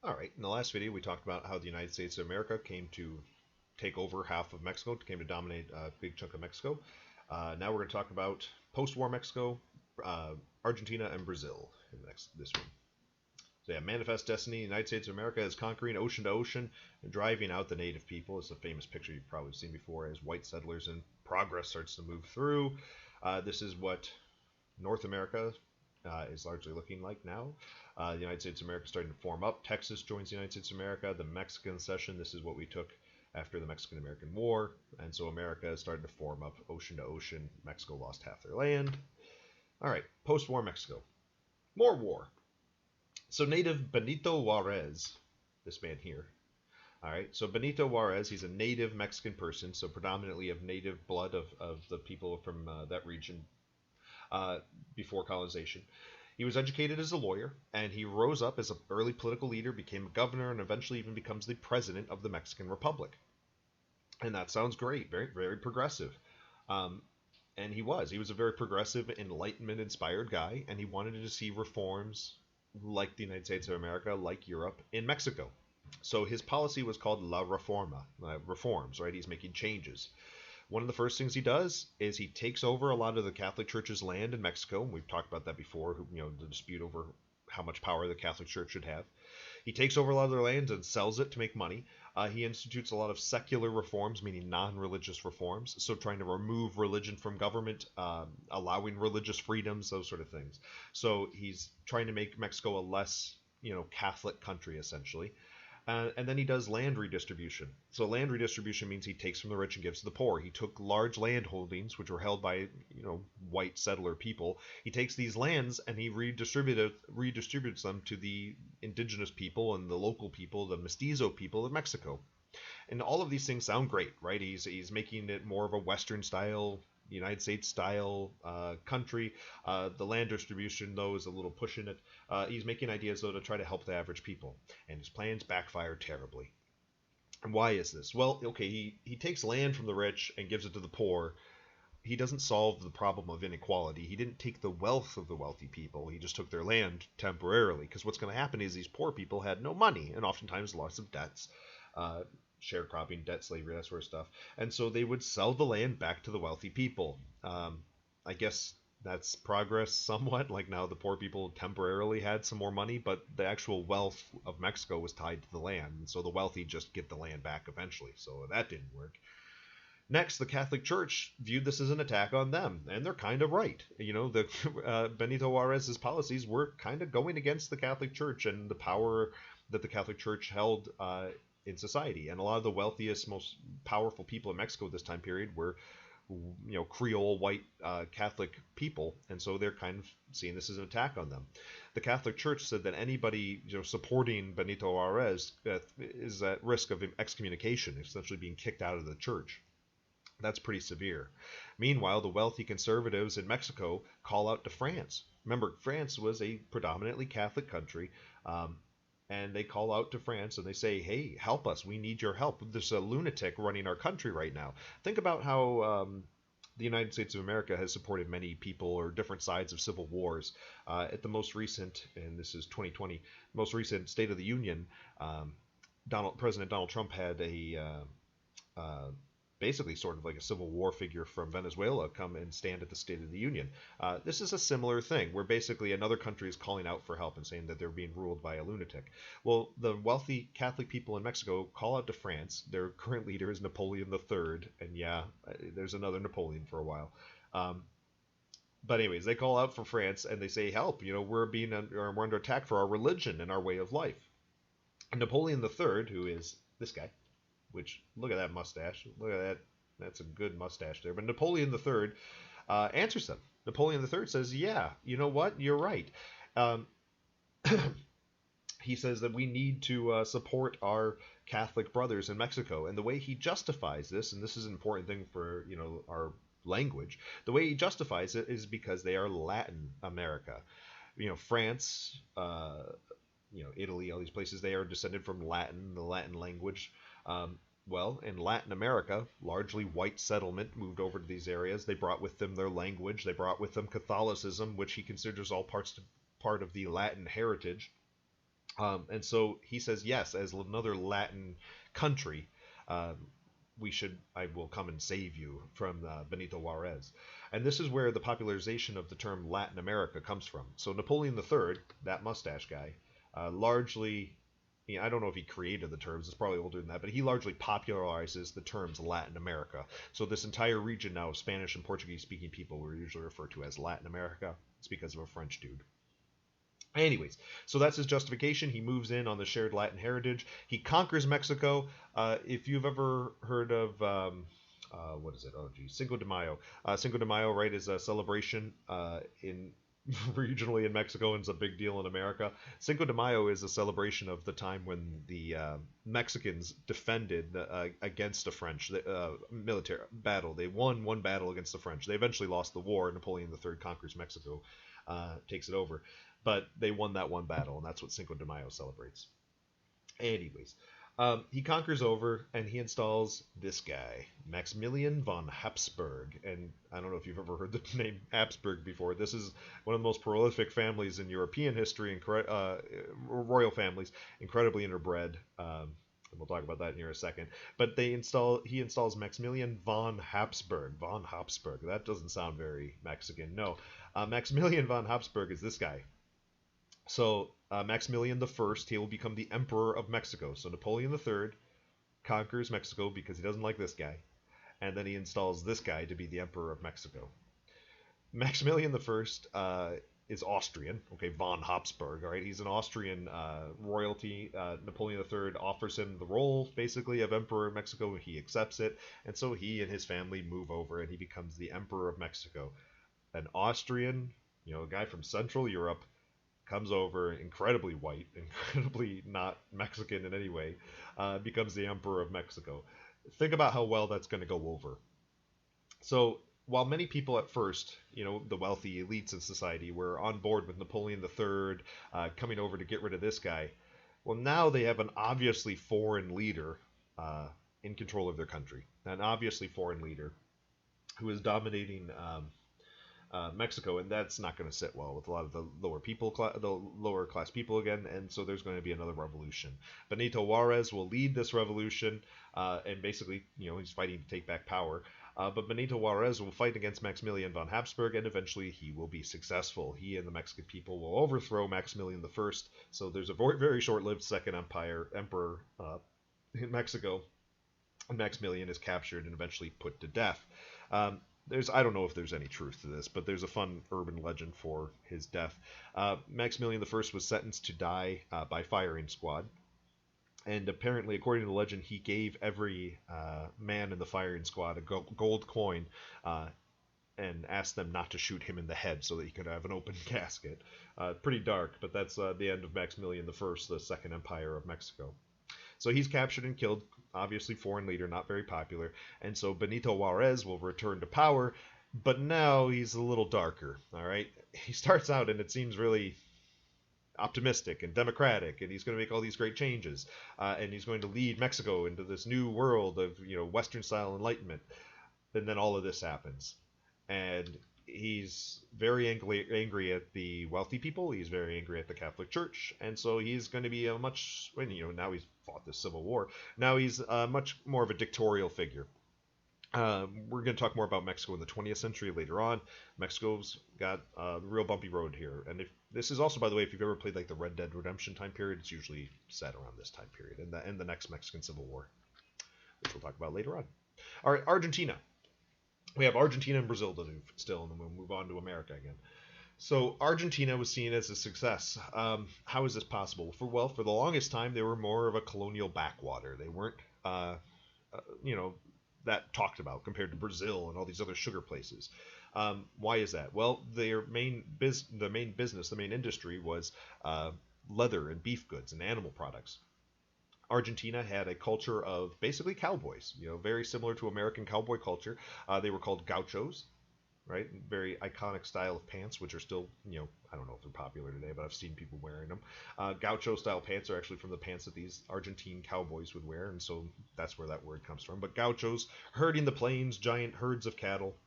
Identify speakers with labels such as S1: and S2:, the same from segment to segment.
S1: All right, in the last video we talked about how the United States of America came to take over half of Mexico, came to dominate a big chunk of Mexico. Now we're going to talk about post-war Mexico, Argentina, and Brazil in this one. So yeah, Manifest Destiny, United States of America is conquering ocean to ocean and driving out the native people. It's a famous picture you've probably seen before as white settlers and progress starts to move through. This is what North America is largely looking like now. The United States of America is starting to form up. Texas joins the United States of America. The Mexican cession, this is what we took after the Mexican-American War. And so America is starting to form up ocean to ocean. Mexico lost half their land. All right, post-war Mexico. More war. So native Benito Juarez, this man here. All right, so Benito Juarez, he's a native Mexican person, so predominantly of native blood of the people from that region before colonization. He was educated as a lawyer, and he rose up as an early political leader, became a governor, and eventually even becomes the president of the Mexican Republic. And that sounds great, very, very progressive. And he was. He was a very progressive, Enlightenment-inspired guy, and he wanted to see reforms like the United States of America, like Europe, in Mexico. So his policy was called La Reforma, reforms, right? He's making changes. One of the first things he does is he takes over a lot of the Catholic Church's land in Mexico. And we've talked about that before, the dispute over how much power the Catholic Church should have. He takes over a lot of their lands and sells it to make money. He institutes a lot of secular reforms, meaning non-religious reforms, so trying to remove religion from government, allowing religious freedoms, those sort of things. So he's trying to make Mexico a less, Catholic country, essentially. And then he does land redistribution. So land redistribution means he takes from the rich and gives to the poor. He took large land holdings, which were held by, white settler people. He takes these lands and he redistributes them to the indigenous people and the local people, the mestizo people of Mexico. And all of these things sound great, right? He's making it more of a Western style, United States style country. The land distribution, though, is a little pushing it. He's making ideas, though, to try to help the average people. And his plans backfire terribly. And why is this? Well, okay, he takes land from the rich and gives it to the poor. He doesn't solve the problem of inequality. He didn't take the wealth of the wealthy people. He just took their land temporarily. Because what's going to happen is these poor people had no money and oftentimes lots of debts. Sharecropping, debt slavery, that sort of stuff. And so they would sell the land back to the wealthy people. I guess that's progress somewhat. Like now the poor people temporarily had some more money, but the actual wealth of Mexico was tied to the land. And so the wealthy just get the land back eventually. So that didn't work. Next, the Catholic Church viewed this as an attack on them, and they're kind of right. Benito Juarez's policies were kind of going against the Catholic Church and the power that the Catholic Church held in society. And a lot of the wealthiest, most powerful people in Mexico at this time period were, Creole white Catholic people, and so they're kind of seeing this as an attack on them. The Catholic Church said that anybody supporting Benito Juarez is at risk of excommunication, essentially being kicked out of the church. That's pretty severe. Meanwhile, the wealthy conservatives in Mexico call out to France. Remember, France was a predominantly Catholic country. And they call out to France and they say, hey, help us. We need your help. There's a lunatic running our country right now. Think about how the United States of America has supported many people or different sides of civil wars. At the most recent, and this is 2020, most recent State of the Union, President Donald Trump had basically sort of like a civil war figure from Venezuela come and stand at the State of the Union. This is a similar thing where basically another country is calling out for help and saying that they're being ruled by a lunatic. Well, the wealthy Catholic people in Mexico call out to France. Their current leader is Napoleon III, and yeah, there's another Napoleon for a while. But anyways, they call out for France and they say, help, we're under attack for our religion and our way of life. And Napoleon III, who is this guy, which, look at that mustache. Look at that. That's a good mustache there. But Napoleon III answers them. Napoleon III says, yeah, you know what? You're right. He says that we need to support our Catholic brothers in Mexico. And the way he justifies this, and this is an important thing for, our language, the way he justifies it is because they are Latin America. France, Italy, all these places, they are descended from Latin, the Latin language. Well, in Latin America, largely white settlement moved over to these areas. They brought with them their language. They brought with them Catholicism, which he considers all part of the Latin heritage. And so he says, yes, as another Latin country, um, I will come and save you from Benito Juarez. And this is where the popularization of the term Latin America comes from. So Napoleon III, that mustache guy, largely, I don't know if he created the terms, it's probably older than that, but he largely popularizes the terms Latin America. So this entire region now of Spanish and Portuguese speaking people were usually referred to as Latin America. It's because of a French dude. Anyways, so that's his justification. He moves in on the shared Latin heritage. He conquers Mexico. If you've ever heard of what is it? Oh, geez, Cinco de Mayo. Cinco de Mayo, right, is a celebration in regionally in Mexico, and it's a big deal in America. Cinco de Mayo is a celebration of the time when the Mexicans defended against the French military battle. They won one battle against the French. They eventually lost the war. Napoleon III conquers Mexico, takes it over, but they won that one battle, and that's what Cinco de Mayo celebrates. Anyways, he conquers over and he installs this guy, Maximilian von Habsburg. And I don't know if you've ever heard the name Habsburg before. This is one of the most prolific families in European history, royal families, incredibly interbred. And we'll talk about that in here in a second. But he installs Maximilian von Habsburg. Von Habsburg. That doesn't sound very Mexican. No, Maximilian von Habsburg is this guy. So Maximilian the First, he will become the Emperor of Mexico. So Napoleon the Third conquers Mexico because he doesn't like this guy, and then he installs this guy to be the Emperor of Mexico. Maximilian the First is Austrian. Okay, von Habsburg. All right, he's an Austrian royalty. Napoleon the Third offers him the role, basically, of Emperor of Mexico. He accepts it, and so he and his family move over, and he becomes the Emperor of Mexico. An Austrian, a guy from Central Europe comes over, incredibly white, incredibly not Mexican in any way, becomes the Emperor of Mexico. Think about how well that's going to go over. So, while many people at first, the wealthy elites in society, were on board with Napoleon III coming over to get rid of this guy, well, now they have an obviously foreign leader in control of their country. An obviously foreign leader who is dominating Mexico, and that's not going to sit well with a lot of the lower class people again, and so there's going to be another revolution. Benito Juarez will lead this revolution, and basically, he's fighting to take back power. But Benito Juarez will fight against Maximilian von Habsburg, and eventually he will be successful. He and the Mexican people will overthrow Maximilian I. So there's a very, very short-lived second emperor in Mexico, and Maximilian is captured and eventually put to death. I don't know if there's any truth to this, but there's a fun urban legend for his death. Maximilian I was sentenced to die by firing squad, and apparently, according to the legend, he gave every man in the firing squad a gold coin and asked them not to shoot him in the head so that he could have an open casket. Pretty dark, but that's the end of Maximilian I, the Second Empire of Mexico. So he's captured and killed, obviously foreign leader, not very popular, and so Benito Juarez will return to power, but now he's a little darker, all right? He starts out and it seems really optimistic and democratic, and he's going to make all these great changes, and he's going to lead Mexico into this new world of, Western-style enlightenment. And then all of this happens, and he's very angry at the wealthy people. He's very angry at the Catholic Church, and so he's going to be now he's fought this civil war. Now he's much more of a dictatorial figure. We're going to talk more about Mexico in the 20th century later on. Mexico's got a real bumpy road here, and this is also, by the way, if you've ever played like the Red Dead Redemption time period, it's usually set around this time period in the next Mexican Civil War, which we'll talk about later on. All right, Argentina. We have Argentina and Brazil to do still, and then we'll move on to America again. So Argentina was seen as a success. How is this possible? For the longest time, they were more of a colonial backwater. They weren't, that talked about compared to Brazil and all these other sugar places. Why is that? Well, the main industry was leather and beef goods and animal products. Argentina had a culture of basically cowboys, very similar to American cowboy culture. They were called gauchos, right? Very iconic style of pants, which are still, I don't know if they're popular today, but I've seen people wearing them. Gaucho style pants are actually from the pants that these Argentine cowboys would wear, and so that's where that word comes from. But gauchos, herding the plains, giant herds of cattle.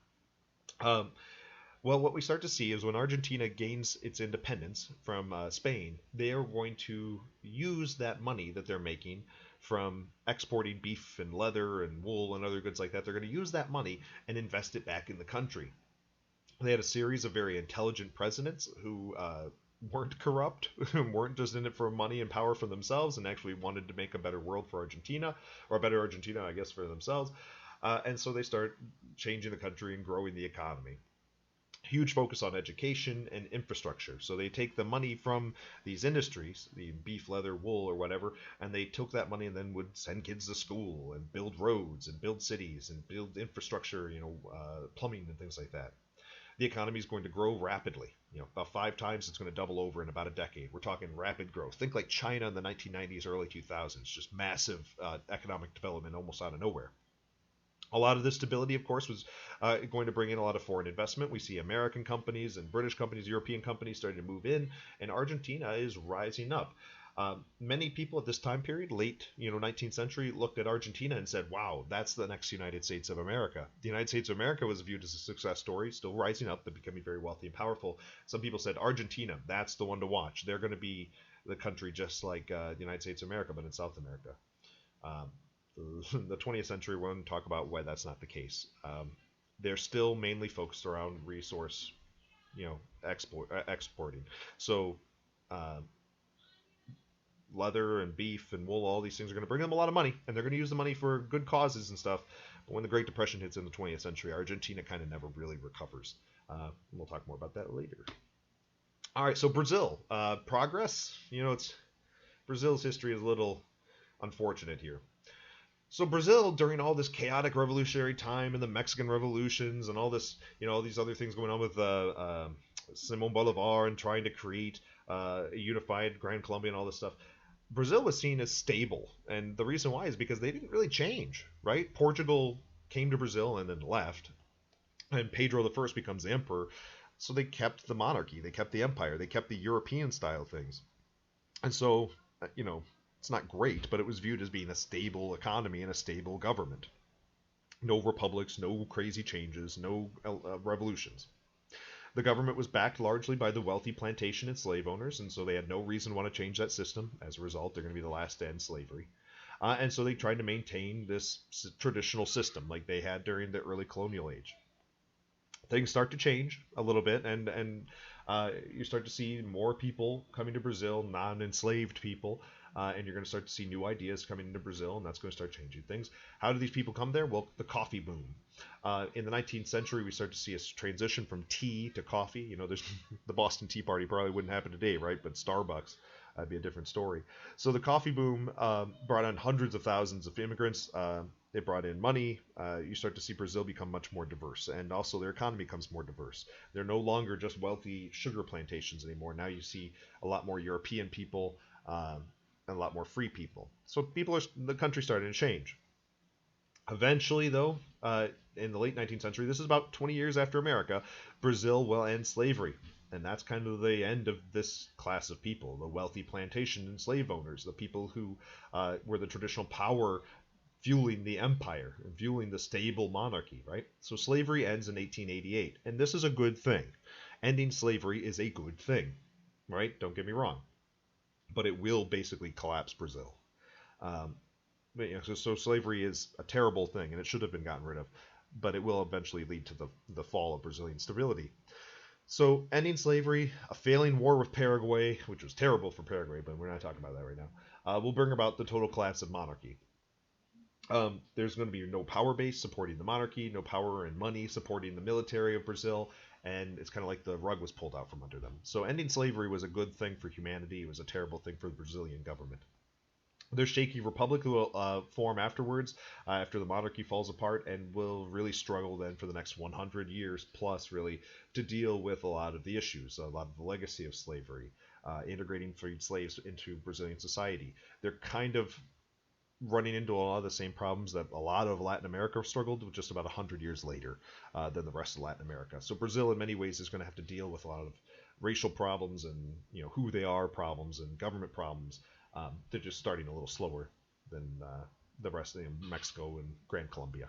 S1: Well, what we start to see is when Argentina gains its independence from Spain, they are going to use that money that they're making from exporting beef and leather and wool and other goods like that. They're going to use that money and invest it back in the country. They had a series of very intelligent presidents who weren't corrupt, weren't just in it for money and power for themselves, and actually wanted to make a better world for Argentina, or a better Argentina, I guess, for themselves. And so they start changing the country and growing the economy. Huge focus on education and infrastructure. So they take the money from these industries, the beef, leather, wool, or whatever, and they took that money and then would send kids to school and build roads and build cities and build infrastructure, plumbing and things like that. The economy is going to grow rapidly. About 5 times it's going to double over in about a decade. We're talking rapid growth. Think like China in the 1990s, early 2000s, just massive economic development almost out of nowhere. A lot of this stability, of course, was going to bring in a lot of foreign investment. We see American companies and British companies, European companies starting to move in, and Argentina is rising up. Many people at this time period, late 19th century, looked at Argentina and said, "Wow, that's the next United States of America." The United States of America was viewed as a success story, still rising up, but becoming very wealthy and powerful. Some people said, "Argentina, that's the one to watch. They're going to be the country just like the United States of America, but in South America." Um, the 20th century, we're going to talk about why that's not the case. They're still mainly focused around resource, exporting. So uh, leather and beef and wool, all these things are going to bring them a lot of money, and they're going to use the money for good causes and stuff. But when the Great Depression hits in the 20th century, Argentina kind of never really recovers. We'll talk more about that later. All right, so Brazil, progress. It's Brazil's history is a little unfortunate here. So Brazil, during all this chaotic revolutionary time and the Mexican revolutions and all this, all these other things going on with Simon Bolivar and trying to create a unified Grand Colombia and all this stuff, Brazil was seen as stable, and the reason why is because they didn't really change, right? Portugal came to Brazil and then left, and Pedro the First becomes the emperor, so they kept the monarchy, they kept the empire, they kept the European style things, and so it's not great, but it was viewed as being a stable economy and a stable government. No republics, no crazy changes, no revolutions. The government was backed largely by the wealthy plantation and slave owners, and so they had no reason to want to change that system. As a result, they're going to be the last to end slavery. And so they tried to maintain this traditional system like they had during the early colonial age. Things start to change a little bit, and you start to see more people coming to Brazil, non-enslaved people, and you're going to start to see new ideas coming into Brazil, and that's going to start changing things. How do these people come there? Well, the coffee boom. In the 19th century, we start to see a transition from tea to coffee. There's the Boston Tea Party probably wouldn't happen today, right? But Starbucks, that'd be a different story. So the coffee boom brought on hundreds of thousands of immigrants. They brought in money. You start to see Brazil become much more diverse, and also their economy becomes more diverse. They're no longer just wealthy sugar plantations anymore. Now you see a lot more European people and a lot more free people. So the country started to change. Eventually, though, in the late 19th century, this is about 20 years after America, Brazil will end slavery. And that's kind of the end of this class of people, the wealthy plantation and slave owners, the people who were the traditional power fueling the empire and fueling the stable monarchy, right? So slavery ends in 1888, and this is a good thing. Ending slavery is a good thing, right? Don't get me wrong. But it will basically collapse Brazil. Um, so slavery is a terrible thing, and it should have been gotten rid of, but it will eventually lead to the fall of Brazilian stability. So ending slavery, a failing war with Paraguay, which was terrible for Paraguay, but we're not talking about that right now, will bring about the total collapse of monarchy. There's going to be no power base supporting the monarchy, no power and money supporting the military of Brazil, and it's kind of like the rug was pulled out from under them. So ending slavery was a good thing for humanity. It was a terrible thing for the Brazilian government. Their shaky republic will form afterwards, after the monarchy falls apart, and will really struggle then for the next 100 years plus, really, to deal with a lot of the issues, a lot of the legacy of slavery, integrating freed slaves into Brazilian society. They're kind of running into a lot of the same problems that a lot of Latin America struggled with just about 100 years later than the rest of Latin America. So Brazil, in many ways, is going to have to deal with a lot of racial problems and who they are problems and government problems. They're just starting a little slower than the rest of Mexico and Grand Colombia.